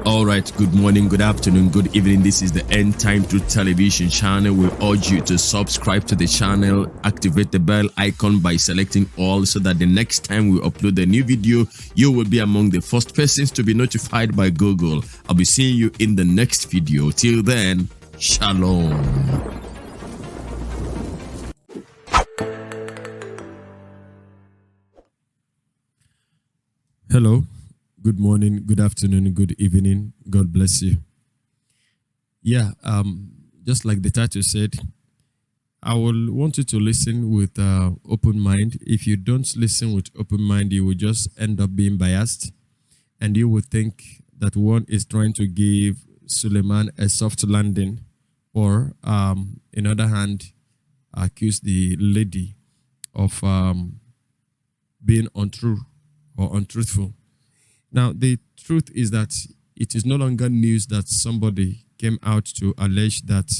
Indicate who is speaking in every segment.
Speaker 1: All right, good morning, good afternoon, good evening. This is the End Time Truth Television channel. We urge you to subscribe to the channel, activate the bell icon by selecting all so that the next time we upload a new video, you will be among the first persons to be notified by Google. I'll be seeing you in the next video. Till then, shalom. Hello. Good morning, good afternoon, good evening. God bless you. Yeah, just like the title said, I will want you to listen with open mind. If you don't listen with open mind, you will just end up being biased, and you will think that one is trying to give Suleman a soft landing, or in other hand, accuse the lady of being untrue or untruthful. Now, the truth is that it is no longer news that somebody came out to allege that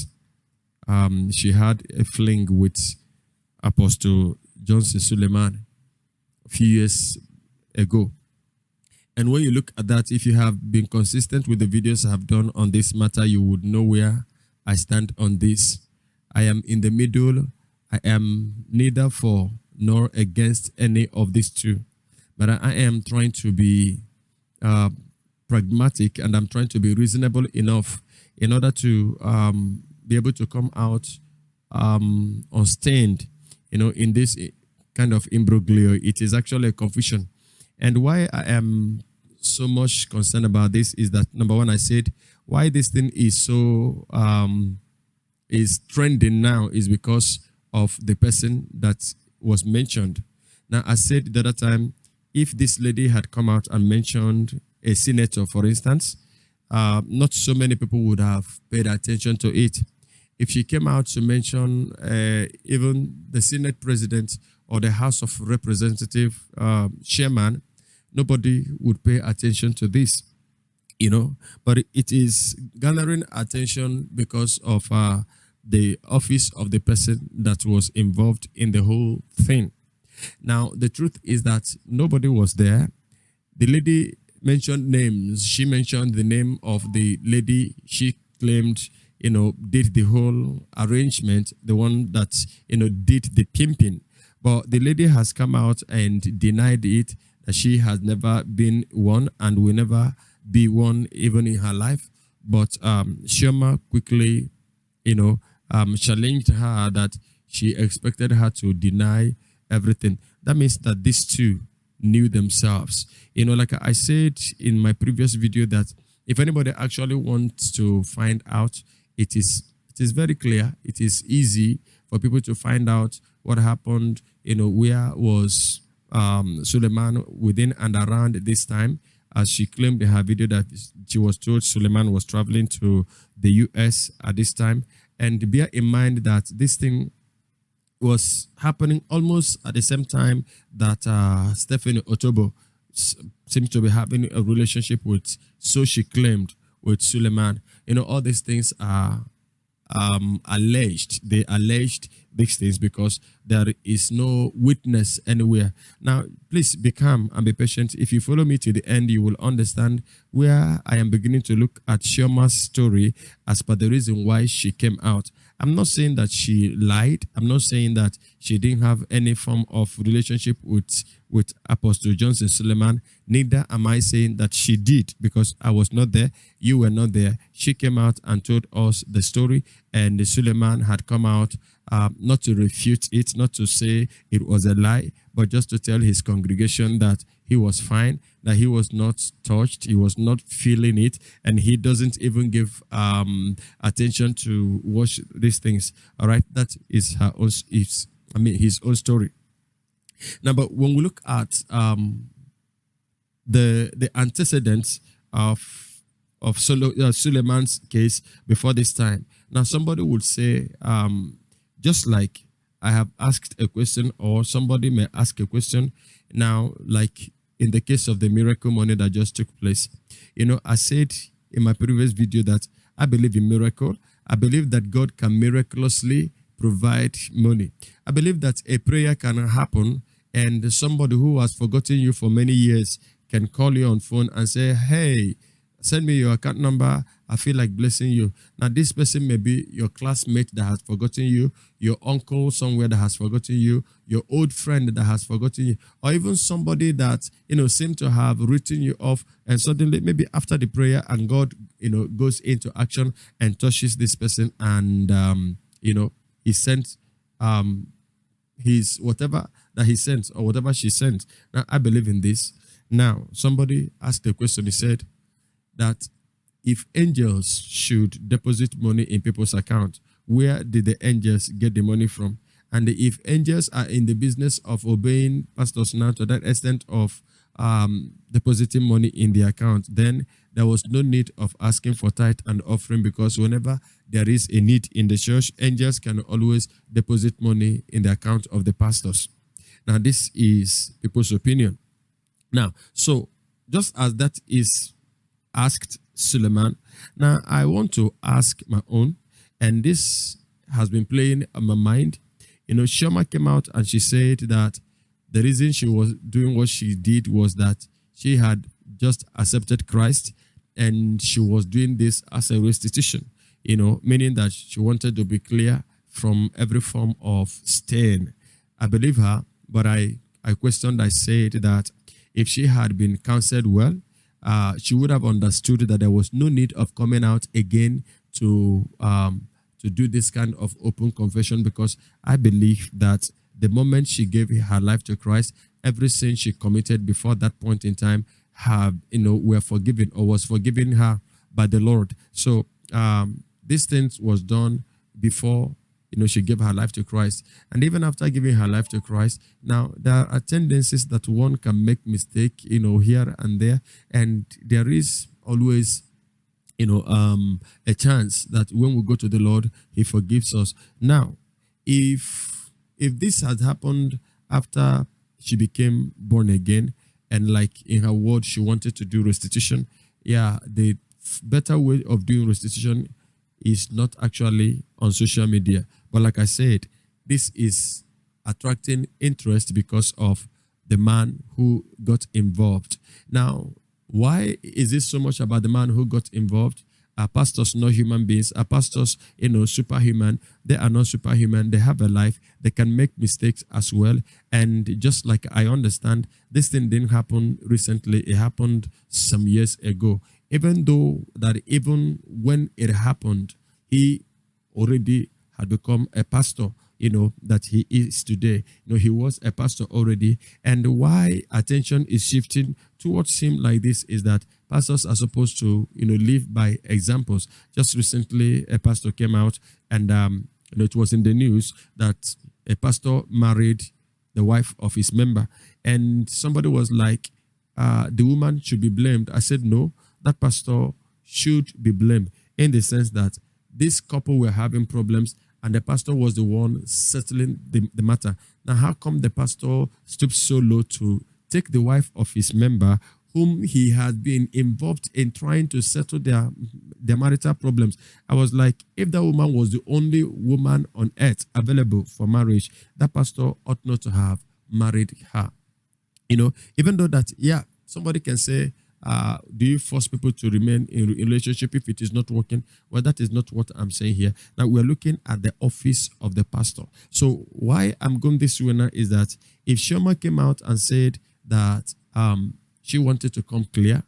Speaker 1: she had a fling with Apostle Johnson Suleman a few years ago. And when you look at that, if you have been consistent with the videos I have done on this matter, you would know where I stand on this. I am in the middle. I am neither for nor against any of these two. But I am trying to be pragmatic, and I'm trying to be reasonable enough in order to be able to come out unstained, in this kind of imbroglio. It is actually a confusion. And why I am so much concerned about this is that, number one, I said why this thing is so is trending now is because of the person that was mentioned. Now, I said the other time, if this lady had come out and mentioned a senator, for instance, not so many people would have paid attention to it. If she came out to mention even the Senate president or the House of Representative chairman, nobody would pay attention to this, But it is garnering attention because of the office of the person that was involved in the whole thing. Now, the truth is that nobody was there. The lady mentioned names. She mentioned the name of the lady she claimed, did the whole arrangement, the one that, did the pimping. But the lady has come out and denied it, that she has never been one and will never be one even in her life. But Chioma quickly, challenged her that she expected her to deny everything. That means that these two knew themselves. Like I said in my previous video, that if anybody actually wants to find out, it is very clear. It is easy for people to find out what happened, where was Suleman within and around this time, as she claimed in her video that she was told Suleman was traveling to the US at this time. And bear in mind that this thing was happening almost at the same time that Stephanie Otobo seemed to be having a relationship with, so she claimed, with Suleman. All these things are alleged. They alleged these things because there is no witness anywhere. Now, please be calm and be patient. If you follow me to the end, you will understand where I am beginning to look at Chioma's story as per the reason why she came out. I'm not saying that she lied. I'm not saying that she didn't have any form of relationship with Apostle Johnson Suleman. Neither am I saying that she did, because I was not there. You were not there. She came out and told us the story, and the Suleman had come out not to refute it, not to say it was a lie, but just to tell his congregation that he was fine, that he was not touched, he was not feeling it, and he doesn't even give attention to watch these things. All right, that is her own, his own story. Now, but when we look at the antecedents of Suleman's case before this time, now somebody would say, just like I have asked a question, or somebody may ask a question now, like in the case of the miracle money that just took place. I said in my previous video that I believe in miracle. I believe that God can miraculously provide money. I believe that a prayer can happen and somebody who has forgotten you for many years can call you on phone and say, hey, Send me your account number. I feel like blessing you. Now, this person may be your classmate that has forgotten you, your uncle somewhere that has forgotten you, your old friend that has forgotten you, or even somebody that, seemed to have written you off, and suddenly, maybe after the prayer, and God, goes into action and touches this person, and, he sent his whatever that he sent or whatever she sent. Now, I believe in this. Now, somebody asked a question. He said that if angels should deposit money in people's account, where did the angels get the money from? And if angels are in the business of obeying pastors now to that extent of depositing money in the account, then there was no need of asking for tithe and offering, because whenever there is a need in the church, angels can always deposit money in the account of the pastors. Now, this is people's opinion. Now, so just as that is asked Suleman, now I want to ask my own, and this has been playing on my mind. Chioma came out and she said that the reason she was doing what she did was that she had just accepted Christ, and she was doing this as a restitution, meaning that she wanted to be clear from every form of stain. I believe her, but I questioned, I said that if she had been counseled well, she would have understood that there was no need of coming out again to do this kind of open confession, because I believe that the moment she gave her life to Christ, every sin she committed before that point in time were forgiven, or was forgiven her by the Lord. So this thing was done before she gave her life to Christ. And even after giving her life to Christ, now there are tendencies that one can make mistake, here and there. And there is always, a chance that when we go to the Lord, he forgives us. Now, if this had happened after she became born again, and like in her word, she wanted to do restitution, the better way of doing restitution is not actually on social media. But like I said, this is attracting interest because of the man who got involved. Now, why is this so much about the man who got involved? Are pastors not human beings? Are pastors, superhuman? They are not superhuman. They have a life. They can make mistakes as well. And just like I understand, this thing didn't happen recently. It happened some years ago. Even though that even when it happened, he already had become a pastor, that he is today. He was a pastor already. And why attention is shifting towards him like this is that pastors are supposed to, live by examples. Just recently, a pastor came out and it was in the news that a pastor married the wife of his member. And somebody was like, the woman should be blamed. I said, no, that pastor should be blamed, in the sense that this couple were having problems and the pastor was the one settling the matter. Now, how come the pastor stooped so low to take the wife of his member, whom he had been involved in trying to settle their marital problems? I was like, if that woman was the only woman on earth available for marriage, that pastor ought not to have married her. Even though that, somebody can say, do you force people to remain in a relationship if it is not working? Well, that is not what I'm saying here. Now, we're looking at the office of the pastor. So why I'm going this way now is that if Chioma came out and said that she wanted to come clear,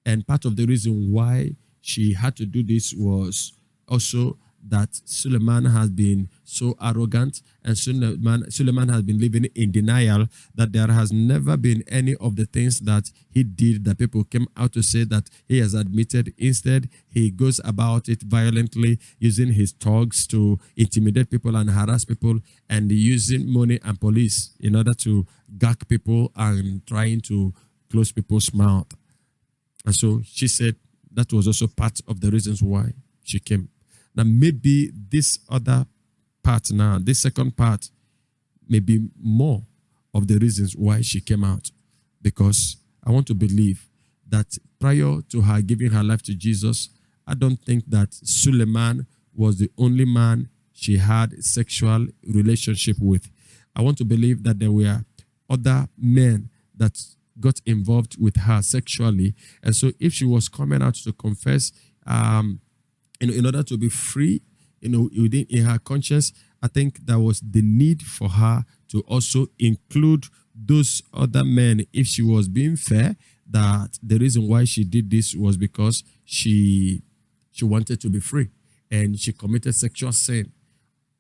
Speaker 1: and part of the reason why she had to do this was also that Suleman has been so arrogant, and Suleman has been living in denial that there has never been any of the things that he did that people came out to say that he has admitted. Instead, he goes about it violently, using his thugs to intimidate people and harass people, and using money and police in order to gag people and trying to close people's mouth. And so she said that was also part of the reasons why she came. Now, maybe this other part now, this second part, may be more of the reasons why she came out. Because I want to believe that prior to her giving her life to Jesus, I don't think that Suleman was the only man she had sexual relationship with. I want to believe that there were other men that got involved with her sexually. And so if she was coming out to confess, in order to be free, within in her conscience, I think there was the need for her to also include those other men. If she was being fair, that the reason why she did this was because she wanted to be free and she committed sexual sin.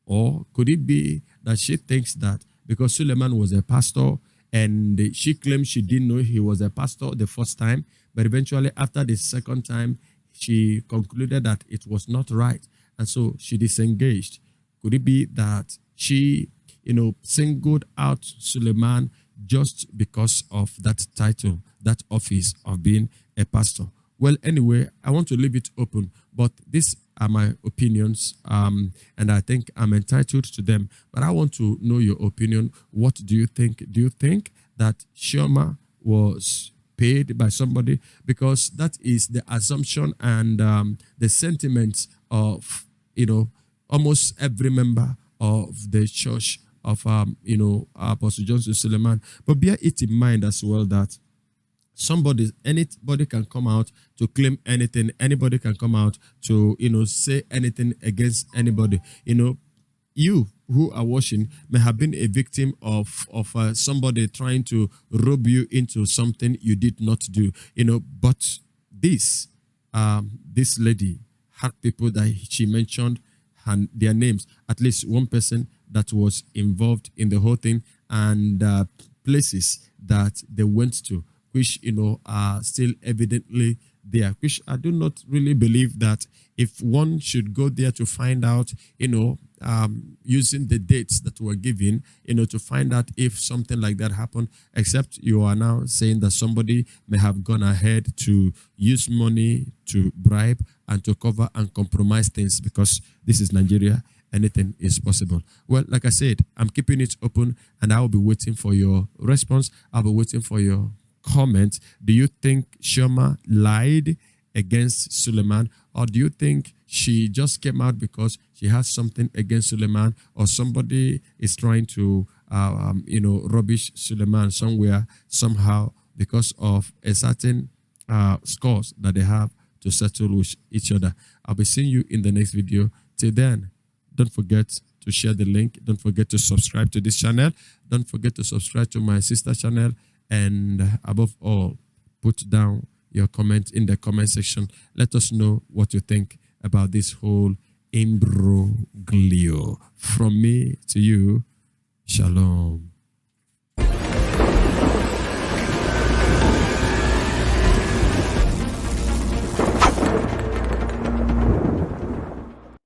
Speaker 1: Or could it be that she thinks that because Suleman was a pastor and she claimed she didn't know he was a pastor the first time, but eventually after the second time, she concluded that it was not right. And so she disengaged. Could it be that she, singled out Suleman just because of that title, that office of being a pastor? Well, anyway, I want to leave it open, but these are my opinions, and I think I'm entitled to them. But I want to know your opinion. What do you think? Do you think that Chioma was paid by somebody? Because that is the assumption and the sentiments of, almost every member of the church of, Apostle Johnson Suleman. But bear it in mind as well that anybody can come out to claim anything. Anybody can come out to, say anything against anybody. You who are watching may have been a victim of somebody trying to rob you into something you did not do. But this lady had people that she mentioned and their names, at least one person that was involved in the whole thing, and places that they went to, which are still evidently there, which I do not really believe that if one should go there to find out, using the dates that were given, to find out if something like that happened, except you are now saying that somebody may have gone ahead to use money to bribe and to cover and compromise things, because this is Nigeria. Anything is possible. Well, like I said, I'm keeping it open and I will be waiting for your response. I'll be waiting for your comment. Do you think Chioma lied against Suleman, or do you think she just came out because she has something against Suleman, or somebody is trying to rubbish Suleman somewhere, somehow, because of a certain scores that they have to settle with each other? I'll be seeing you in the next video. Till then, don't forget to share the link. Don't forget to subscribe to this channel. Don't forget to subscribe to my sister channel. And above all, put down your comment in the comment section. Let us know what you think about this whole imbroglio. From me to you, shalom.